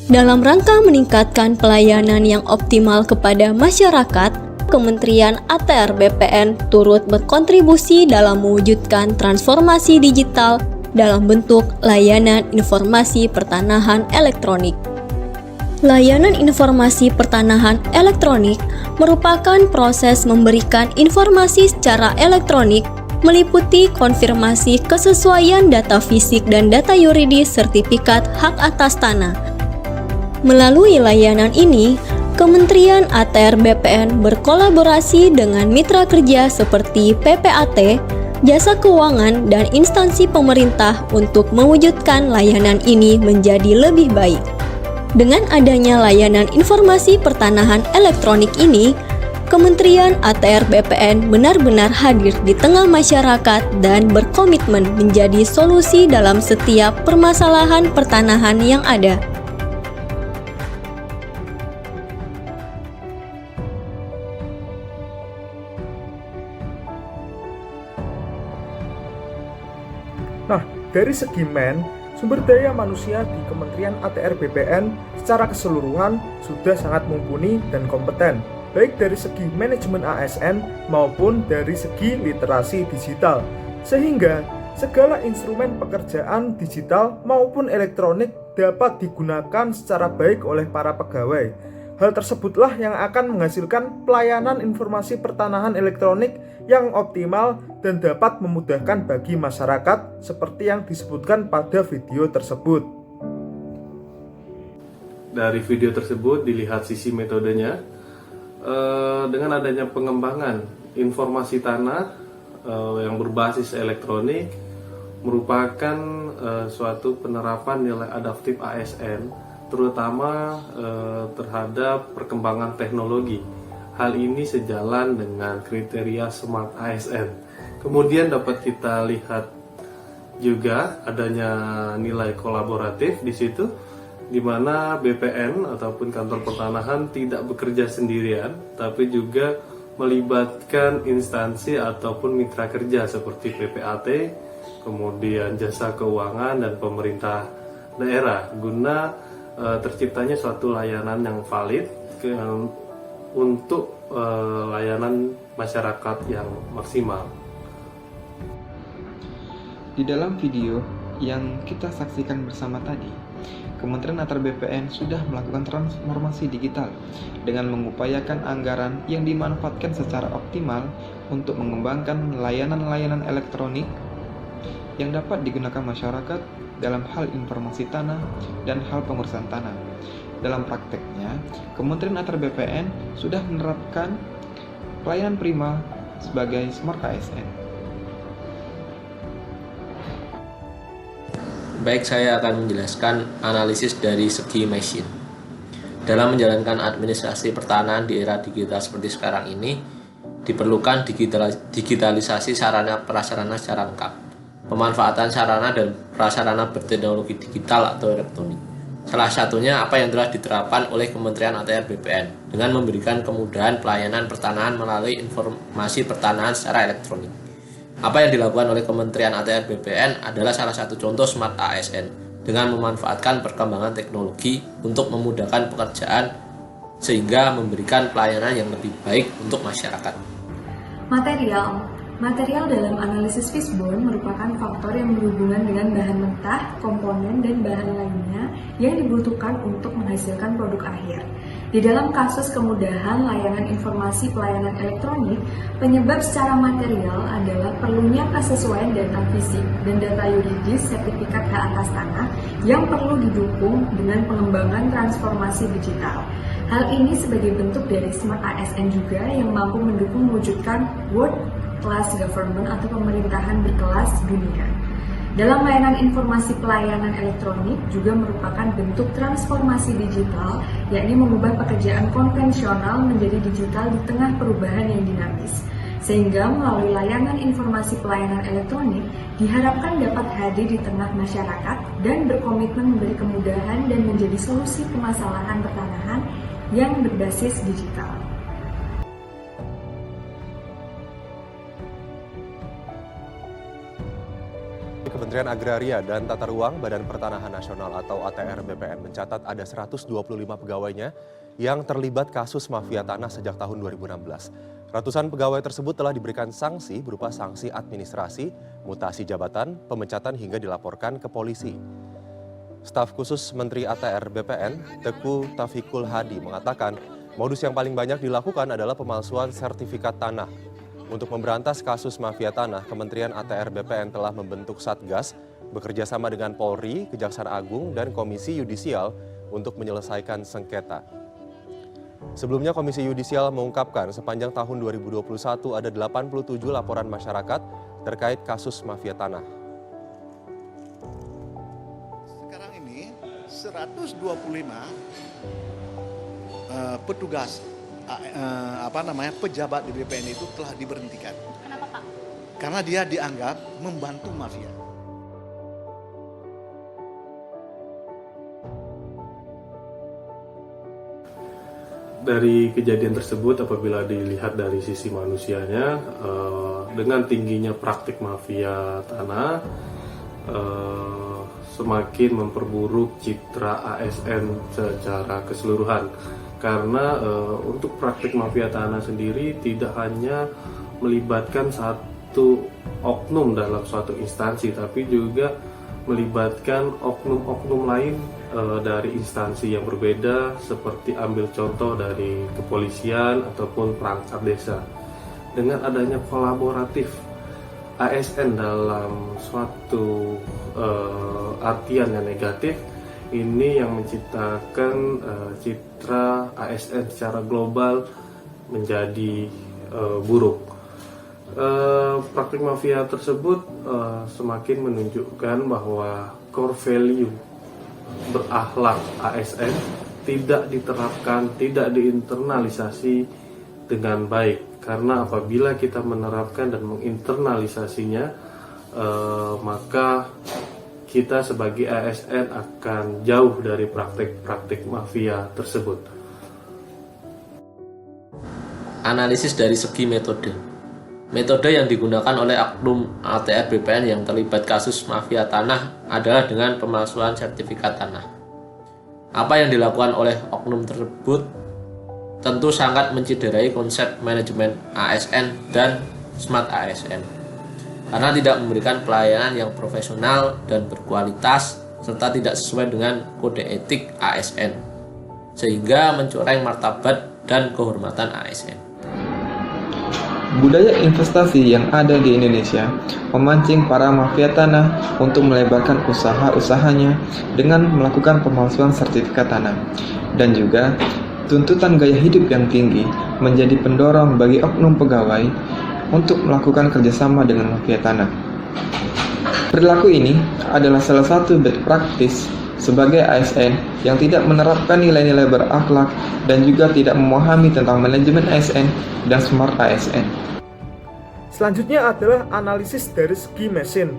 Dalam rangka meningkatkan pelayanan yang optimal kepada masyarakat, Kementerian ATR BPN turut berkontribusi dalam mewujudkan transformasi digital dalam bentuk layanan informasi pertanahan elektronik. Layanan informasi pertanahan elektronik merupakan proses memberikan informasi secara elektronik meliputi konfirmasi kesesuaian data fisik dan data yuridis sertifikat hak atas tanah. Melalui layanan ini, Kementerian ATR BPN berkolaborasi dengan mitra kerja seperti PPAT, jasa keuangan, dan instansi pemerintah untuk mewujudkan layanan ini menjadi lebih baik. Dengan adanya layanan informasi pertanahan elektronik ini, Kementerian ATR BPN benar-benar hadir di tengah masyarakat dan berkomitmen menjadi solusi dalam setiap permasalahan pertanahan yang ada. Nah, dari segi sumber daya manusia di Kementerian ATR BPN secara keseluruhan sudah sangat mumpuni dan kompeten, baik dari segi manajemen ASN maupun dari segi literasi digital, sehingga segala instrumen pekerjaan digital maupun elektronik dapat digunakan secara baik oleh para pegawai. Hal tersebutlah yang akan menghasilkan pelayanan informasi pertanahan elektronik yang optimal dan dapat memudahkan bagi masyarakat seperti yang disebutkan pada video tersebut. Dari video tersebut dilihat sisi metodenya, dengan adanya pengembangan informasi tanah yang berbasis elektronik merupakan suatu penerapan nilai adaptif ASN terutama terhadap perkembangan teknologi. Hal ini sejalan dengan kriteria Smart ASN. Kemudian dapat kita lihat juga adanya nilai kolaboratif di situ, di mana BPN ataupun kantor pertanahan tidak bekerja sendirian, tapi juga melibatkan instansi ataupun mitra kerja seperti PPAT, kemudian jasa keuangan dan pemerintah daerah guna terciptanya suatu layanan yang valid untuk layanan masyarakat yang maksimal. Di dalam video yang kita saksikan bersama tadi, Kementerian ATR BPN sudah melakukan transformasi digital dengan mengupayakan anggaran yang dimanfaatkan secara optimal untuk mengembangkan layanan-layanan elektronik yang dapat digunakan masyarakat dalam hal informasi tanah dan hal pengurusan tanah. Dalam prakteknya, Kementerian ATR BPN sudah menerapkan pelayanan prima sebagai Smart ASN. Baik, saya akan menjelaskan analisis dari segi mesin. Dalam menjalankan administrasi pertanahan di era digital seperti sekarang ini, diperlukan digitalisasi sarana prasarana secara lengkap. Pemanfaatan sarana dan prasarana berteknologi digital atau elektronik. Salah satunya apa yang telah diterapkan oleh Kementerian ATR BPN dengan memberikan kemudahan pelayanan pertanahan melalui informasi pertanahan secara elektronik. Apa yang dilakukan oleh Kementerian ATR BPN adalah salah satu contoh Smart ASN dengan memanfaatkan perkembangan teknologi untuk memudahkan pekerjaan sehingga memberikan pelayanan yang lebih baik untuk masyarakat. Material dalam analisis fishbone merupakan faktor yang berhubungan dengan bahan mentah, komponen, dan bahan lainnya yang dibutuhkan untuk menghasilkan produk akhir. Di dalam kasus kemudahan layanan informasi pelayanan elektronik, penyebab secara material adalah perlunya kesesuaian data fisik dan data yuridis sertifikat hak atas tanah yang perlu didukung dengan pengembangan transformasi digital. Hal ini sebagai bentuk dari Smart ASN juga yang mampu mendukung mewujudkan World Class Government atau pemerintahan berkelas dunia. Dalam layanan informasi pelayanan elektronik juga merupakan bentuk transformasi digital, yakni mengubah pekerjaan konvensional menjadi digital di tengah perubahan yang dinamis. Sehingga melalui layanan informasi pelayanan elektronik diharapkan dapat hadir di tengah masyarakat dan berkomitmen memberi kemudahan dan menjadi solusi permasalahan pertanahan yang berbasis digital. Kementerian Agraria dan Tata Ruang Badan Pertanahan Nasional atau ATR BPN mencatat ada 125 pegawainya yang terlibat kasus mafia tanah sejak tahun 2016. Ratusan pegawai tersebut telah diberikan sanksi berupa sanksi administrasi, mutasi jabatan, pemecatan hingga dilaporkan ke polisi. Staf khusus Menteri ATR BPN, Teku Taufikul Hadi mengatakan modus yang paling banyak dilakukan adalah pemalsuan sertifikat tanah. Untuk memberantas kasus mafia tanah, Kementerian ATR BPN telah membentuk Satgas bekerja sama dengan Polri, Kejaksaan Agung, dan Komisi Yudisial untuk menyelesaikan sengketa. Sebelumnya Komisi Yudisial mengungkapkan sepanjang tahun 2021 ada 87 laporan masyarakat terkait kasus mafia tanah. Sekarang ini 125 petugas pejabat di BPN itu telah diberhentikan. Kenapa, Pak? Karena dia dianggap membantu mafia. Dari kejadian tersebut, apabila dilihat dari sisi manusianya, dengan tingginya praktik mafia tanah, semakin memperburuk citra ASN secara keseluruhan. Karena untuk praktik mafia tanah sendiri tidak hanya melibatkan satu oknum dalam suatu instansi, tapi juga melibatkan oknum-oknum lain dari instansi yang berbeda, seperti ambil contoh dari kepolisian ataupun perangkat desa. Dengan adanya kolaboratif ASN dalam suatu artian yang negatif, ini yang menciptakan citra ASN secara global menjadi buruk. Praktik mafia tersebut semakin menunjukkan bahwa core value berakhlak ASN tidak diterapkan, tidak diinternalisasi dengan baik. Karena apabila kita menerapkan dan menginternalisasinya, maka kita sebagai ASN akan jauh dari praktik-praktik mafia tersebut. Analisis dari segi metode. Metode yang digunakan oleh oknum ATR BPN yang terlibat kasus mafia tanah adalah dengan pemalsuan sertifikat tanah. Apa yang dilakukan oleh oknum tersebut tentu sangat menciderai konsep manajemen ASN dan smart ASN. Karena tidak memberikan pelayanan yang profesional dan berkualitas serta tidak sesuai dengan kode etik ASN, sehingga mencoreng martabat dan kehormatan ASN. Budaya investasi yang ada di Indonesia memancing para mafia tanah untuk melebarkan usaha-usahanya dengan melakukan pemalsuan sertifikat tanah, dan juga tuntutan gaya hidup yang tinggi menjadi pendorong bagi oknum pegawai untuk melakukan kerjasama dengan mafia tanah. Perilaku ini adalah salah satu bad practice sebagai ASN yang tidak menerapkan nilai-nilai berakhlak dan juga tidak memahami tentang manajemen ASN dan smart ASN. Selanjutnya adalah analisis dari segi mesin.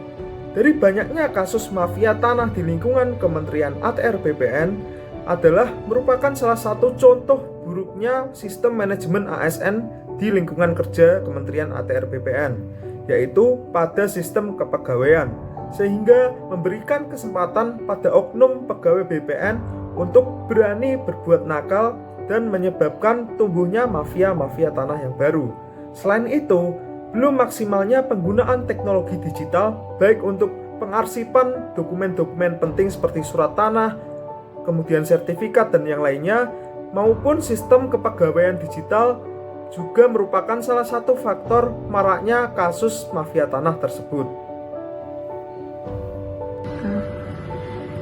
Dari banyaknya kasus mafia tanah di lingkungan Kementerian ATR BPN adalah merupakan salah satu contoh buruknya sistem manajemen ASN di lingkungan kerja Kementerian ATR BPN, yaitu pada sistem kepegawaian, sehingga memberikan kesempatan pada oknum pegawai BPN untuk berani berbuat nakal dan menyebabkan tumbuhnya mafia-mafia tanah yang baru. Selain itu, belum maksimalnya penggunaan teknologi digital baik untuk pengarsipan dokumen-dokumen penting seperti surat tanah, kemudian sertifikat dan yang lainnya, maupun sistem kepegawaian digital juga merupakan salah satu faktor maraknya kasus mafia tanah tersebut.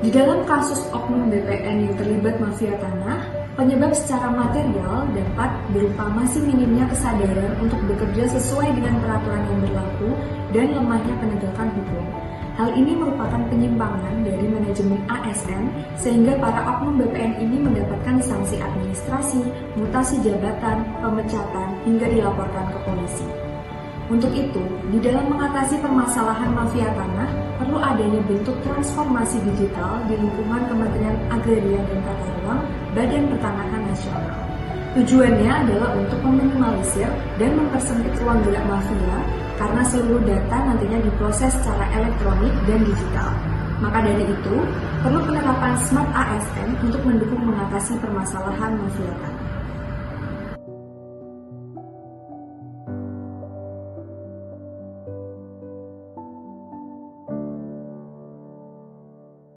Di dalam kasus oknum BPN yang terlibat mafia tanah, penyebab secara material dapat berupa masih minimnya kesadaran untuk bekerja sesuai dengan peraturan yang berlaku dan lemahnya penegakan hukum. Hal ini merupakan penyimpangan dari manajemen ASN sehingga para oknum BPN ini mendapatkan sanksi administrasi, mutasi jabatan, pemecatan, hingga dilaporkan ke polisi. Untuk itu, di dalam mengatasi permasalahan mafia tanah, perlu adanya bentuk transformasi digital di lingkungan Kementerian Agraria dan Tata Ruang Badan Pertanahan Nasional. Tujuannya adalah untuk meminimalisir dan mempersempit ruang gerak mafia karena seluruh data nantinya diproses secara elektronik dan digital. Maka dari itu, perlu penerapan Smart ASN untuk mendukung mengatasi permasalahan mafia tanah.